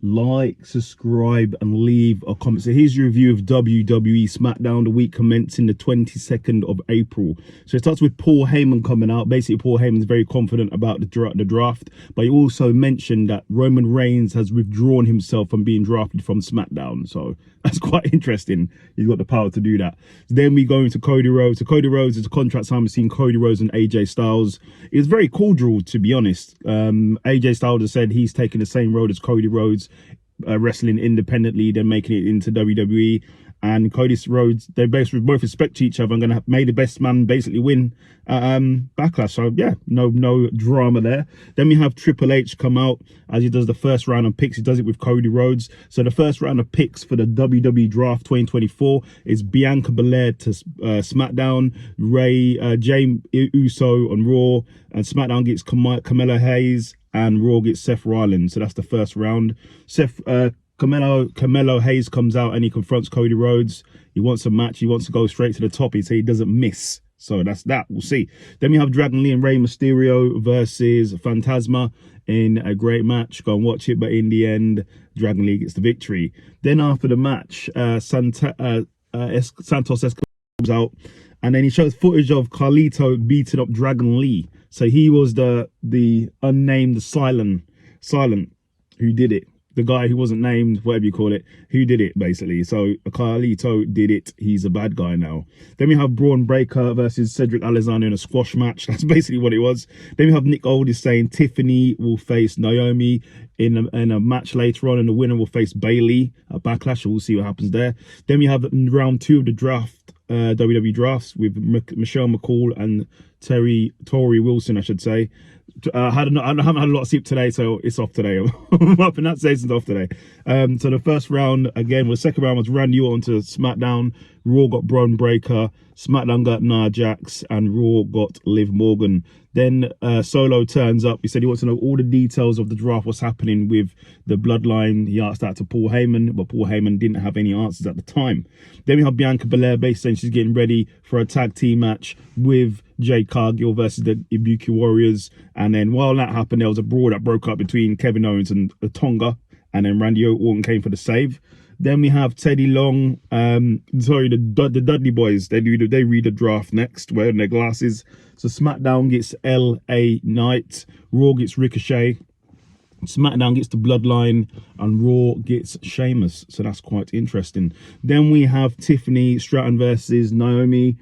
like, subscribe, and leave a comment. So here's your review of WWE SmackDown, the week commencing the 22nd of April. So it starts with Paul Heyman coming out. Basically, Paul Heyman's very confident about the draft, but he also mentioned that Roman Reigns has withdrawn himself from being drafted from SmackDown. So that's quite interesting. He's got the power to do that. So then we go into Cody Rhodes. So Cody Rhodes is a contract sign between Cody Rhodes and AJ Styles. It's very cordial, to be honest. AJ Styles has said he's taking the same road as Cody Rhodes, wrestling independently, then making it into WWE. And Cody Rhodes, they both respect each other and going to make the best man basically win Backlash. So yeah, no drama there. Then we have Triple H come out as he does the first round of picks. He does it with Cody Rhodes. So the first round of picks for the WWE Draft 2024 is Bianca Belair to SmackDown, Jey Uso on Raw, and SmackDown gets Carmelo Hayes, and Raw gets Seth Rollins. So that's the first round. Carmelo Hayes comes out and he confronts Cody Rhodes. He wants a match. He wants to go straight to the top. He said he doesn't miss. So that's that. We'll see. Then we have Dragon Lee and Rey Mysterio versus Phantasma in a great match. Go and watch it. But in the end, Dragon Lee gets the victory. Then after the match, Santos Escobar comes out and then he shows footage of Carlito beating up Dragon Lee. So he was the unnamed silent who did it. The guy who wasn't named, whatever you call it, who did it, basically. So Carlito did it. He's a bad guy now. Then we have Braun Breaker versus Cedric Alexander in a squash match. That's basically what it was. Then we have Nick Aldis saying Tiffany will face Naomi in a match later on, and the winner will face Bayley at Backlash. So we'll see what happens there. Then we have round 2 of the draft, WWE drafts, with Michelle McCall and Tori Wilson, I should say. I haven't had a lot of sleep today, so it's off today. My pronunciation's off today. So the first round, again, the second round was Randy Orton to SmackDown. Raw got Braun Breaker. SmackDown got Nia Jax, and Raw got Liv Morgan. Then Solo turns up. He said he wants to know all the details of the draft, what's happening with the bloodline. He asked that to Paul Heyman, but Paul Heyman didn't have any answers at the time. Then we have Bianca Belair basically saying she's getting ready for a tag team match with Jade Cargill versus the Ibuki Warriors. And then while that happened, there was a brawl that broke up between Kevin Owens and Tonga, and then Randy Orton came for the save. Then we have Teddy Long, the Dudley Boys. They read the draft next, wearing their glasses. So SmackDown gets LA Knight, Raw gets Ricochet, SmackDown gets the Bloodline, and Raw gets Sheamus. So that's quite interesting. Then we have Tiffany Stratton versus Naomi.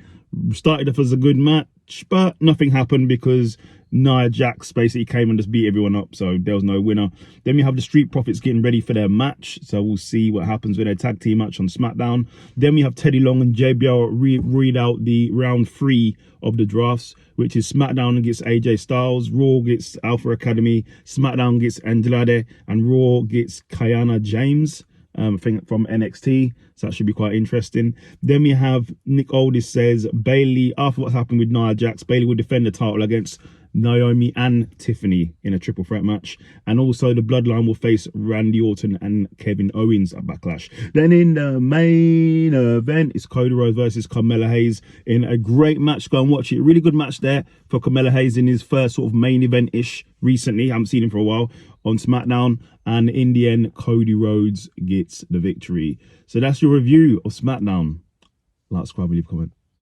Started off as a good match, but nothing happened because Nia Jax basically came and just beat everyone up, so there was no winner. Then we have the Street Profits getting ready for their match, so we'll see what happens with their tag team match on SmackDown. Then we have Teddy Long and JBL read out the round 3 of the drafts, which is SmackDown gets AJ Styles, Raw gets Alpha Academy, SmackDown gets Andrade, and Raw gets Kiana James. I think from NXT, so that should be quite interesting. Then we have Nick Aldis says Bayley, after what's happened with Nia Jax, Bayley will defend the title against Naomi and Tiffany in a triple threat match, and also the Bloodline will face Randy Orton and Kevin Owens at Backlash. Then in the main event is Cody Rhodes versus Carmelo Hayes in a great match. Go and watch it. Really good match there for Carmelo Hayes in his first sort of main event-ish recently. I haven't seen him for a while on SmackDown, and in the end Cody Rhodes gets the victory. So that's your review of SmackDown. Like, subscribe, leave a comment.